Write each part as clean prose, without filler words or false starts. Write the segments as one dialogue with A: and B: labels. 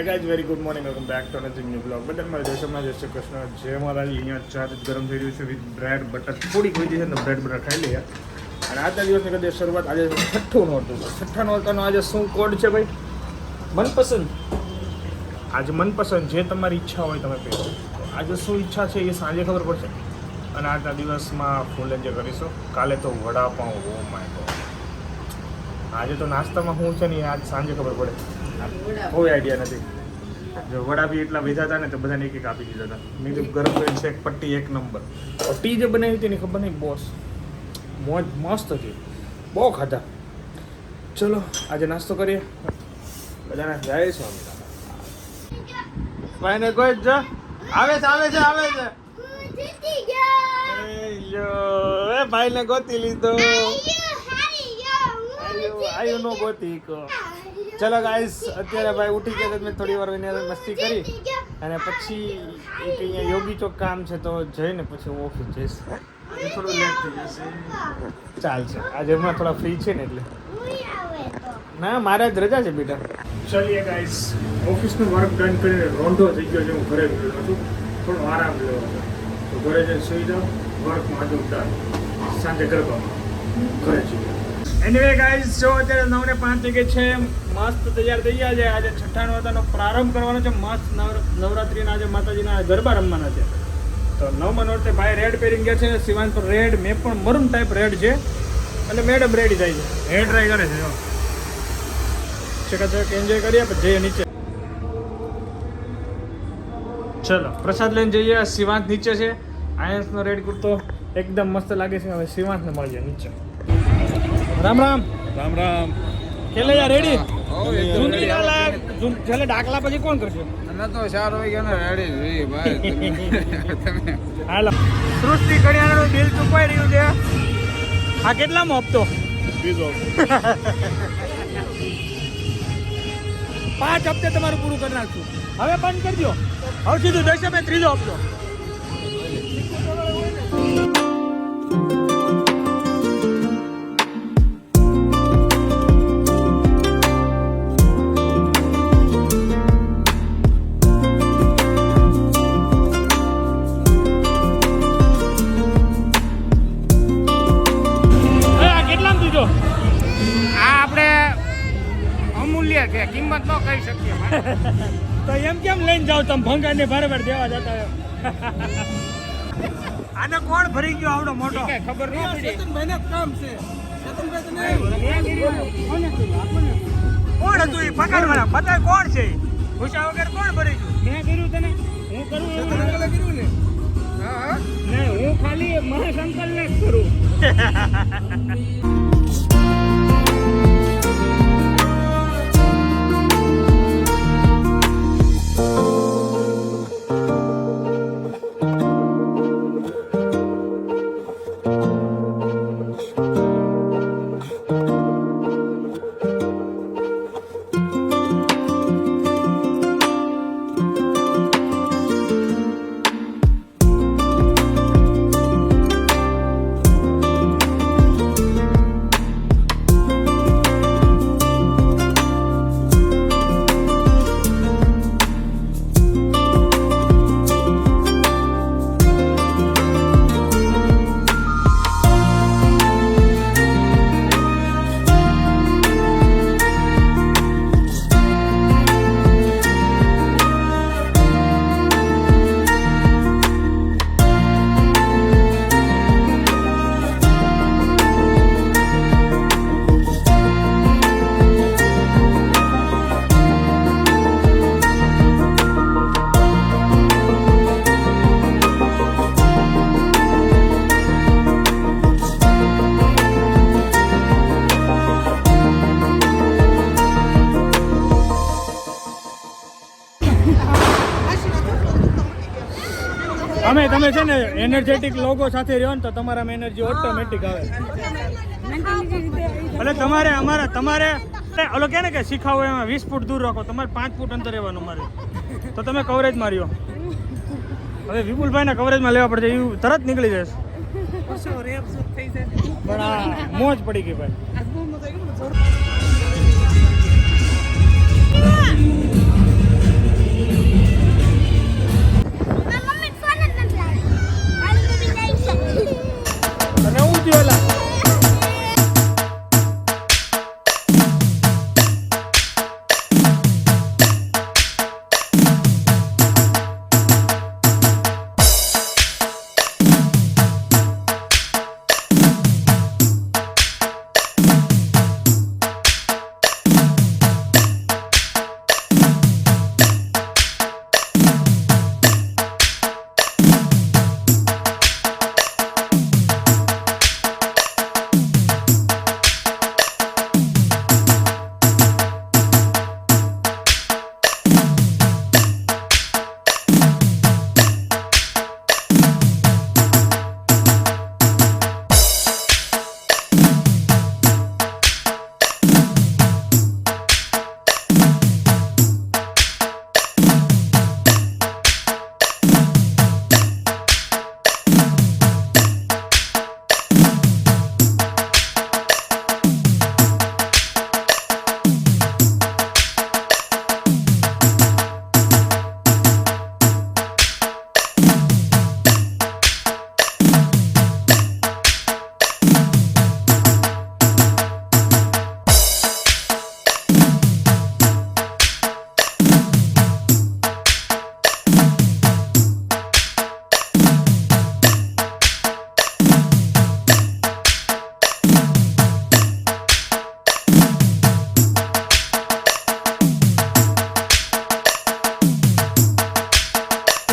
A: Hi guys, very good morning, welcome back to another new blog. બધા મારા દેશમાં જય શ્રી કૃષ્ણ, જય મહારાજ. અહીંયા ચા ગરમ થઈ રહ્યું છે વિથ બ્રેડ બટર. થોડીક વધી છે ને બ્રેડ બટર ખાઈ લઈએ. અને આજના દિવસની કદી શરૂઆત આજે છઠ્ઠું નોરતું. છઠ્ઠા નોરતાનો આજે શું કોડ છે ભાઈ? મનપસંદ. આજે મનપસંદ જે તમારી ઈચ્છા હોય તમે પહેરો. તો આજે શું ઈચ્છા છે એ સાંજે ખબર પડશે. અને આજના દિવસમાં ફૂલ એન્જોય કરીશું. કાલે તો વડાપાઉં, ઓ માય ગોડ. આજે તો નાસ્તામાં શું છે ને એ આજ સાંજે ખબર પડે. કોઈ આઈડિયા નથી. જો વડા બી એટલા વેચા હતા ને તો બધાને એક એક આપી દીધા હતા. મેં કીધું ગરમ કરીને છે પટ્ટી એક નંબર. પટ્ટી જે બનાવી હતી એની ખબર નહીં બોસ, મોજ મસ્ત હતી, બહુ ખાધા. ચલો આજે નાસ્તો કરીએ. બધાને જાય છે ભાઈને કોઈ જ આવે છે ભાઈને ગોતી લીધો. આયુ નો ગોતી કો. ચલો ગાઈસ, અત્યારે ભાઈ ઉઠી ગયા. મેં થોડી વાર એને મસ્તી કરી અને પછી એક અહીંયા યોગી ચોક કામ છે તો જઈને પછી હું ઓફિસ જઈશ. થોડું લેટ થઈ જશે, ચાલશે. આજે હમણાં થોડા ફ્રી છે ને એટલે. ના મારે જ રજા છે બેટા. ચલીએ ગાઈસ, ઓફિસનું વર્ક ડન કરીને રોંઢો થઈ ગયો છે. હું ઘરે ગયો છું, થોડો આરામ લેવો હતો તો ઘરે જઈને સુઈ જાઉં. વર્કમાં હતું ડન, સાંજે ગરબામાં ઘરે જઈએ. એનીવે ગાઈઝ, જો અત્યારે 9:05 થઈ ગઈ છે. મસ્ત તૈયાર થઈ ગયા છે. આજે છઠ્ઠા નોરતાનો પ્રારંભ કરવાનો છે. મસ્ત નવરાત્રિના આજે માતાજીના ગરબા રમવાના છે. તો 9મા નોરતે ભાઈ રેડ પહેરીને ગયા છે. શિવાન પર રેડ, મેં પણ મરૂન ટાઈપ રેડ છે. અને મેડમ રેડી થાય છે, હેર ટ્રાય કરે છે. ચકાચક એન્જોય કરીએ પછી જઈએ નીચે. ચલો પ્રસાદ લઈને જઈએ. શિવાંત નીચે છે. આયન્સનો રેડ કુર્તો એકદમ મસ્ત લાગે છે. હવે શિવાંતને મળીએ નીચે. રામ રામ.
B: રામ રામ.
A: કેલે યાર રેડી? જૂનરી ના લાગ. છેલ્લે ડાકલા પછી કોણ કરશે?
B: અને તો 4 વાગ્યા ને રેડી જોઈએ ભાઈ. તમે
A: હાલો. સૃષ્ટિ કડિયાણાનું બિલ ચૂકવાઈ રહ્યું છે. આ કેટલામાં હપ્તો?
B: બીજો
A: 5 હપ્તે તમારું પૂરું કરી નાખશું. હવે બંધ કરી દો. હવે સીધું દશમે 3જો હપ્તો.
B: કિંમત ન કહી શકીએ.
A: તો એમ કેમ લઈને જાવ તમે? ભંગાને બરાબર દેવા જતા હોય. આને કોણ ભરી ગયો આવડો મોટો?
B: ખબર ન પડી.
A: કામ છે. કોણ હતું એ પકડવાના? બધા કોણ છે? ભૂસા વગર કોણ ભરી ગયું? મેં કર્યું તને? હું કરું કર્યું ને? હા નહીં, હું ખાલી મહાશંકર ને જ કરું. અમે તમે છે ને એનર્જેટિક લોગો સાથે રહ્યો ને તો તમારામાં એનર્જી ઓટોમેટિક આવે. એટલે તમારે ઓલો કે ને કે શીખાવો એમાં 20 ફૂટ દૂર રાખો, તમારે 5 ફૂટ અંતર રહેવાનું મારે, તો તમે કવરેજ માર્યો. હવે વિપુલભાઈના કવરેજમાં લેવા પડશે, એવું તરત નીકળી જશે. પણ આ મોજ પડી ગઈ ભાઈ.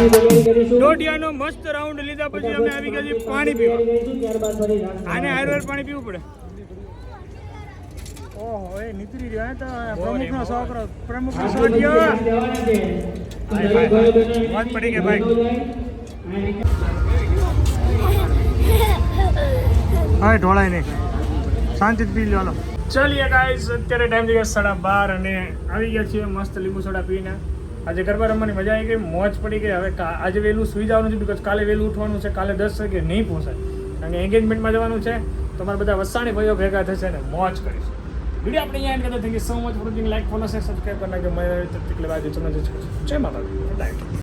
A: દોઢિયાનો મસ્ત રાઉન્ડ લીધા પછી અમે આવી ગયા છીએ પાણી પીવા. આને આયુર્વેદ પાણી પીવું પડે. ઓહો એ નીકળી રહ્યો હે તો પ્રમુખનો છોકરો પ્રમુખનો છોકરો વાત પડી ગઈ ભાઈ. હા ઢોળાય નહીં શાંતિથી પી લો. હાલો ચલીએ ગાઈસ અત્યારે ટાઈમ થઈ ગયા 12:30 અને આવી ગયા છીએ મસ્ત લીંબુ સોડા પીને. આજે ગરબા રમવાની મજા આવી ગઈ, મોજ પડી ગઈ. હવે આજે વહેલું સુઈ જવાનું છે બીકોઝ કાલે વહેલું ઉઠવાનું છે. કાલે 10 વાગે નહીં પહોંચાય કારણ કે એન્ગેજમેન્ટમાં જવાનું છે. તમારા બધા વસાણી ભાઈઓ ભેગા થશે ને મોજ કરીશું. વિડીયો આપણે અહીંયા એન્ડ કરતા thank you so much for watching. Like follow share subscribe કરી નાખજો. મળે તબ તક લે બાય. જય માતા દી.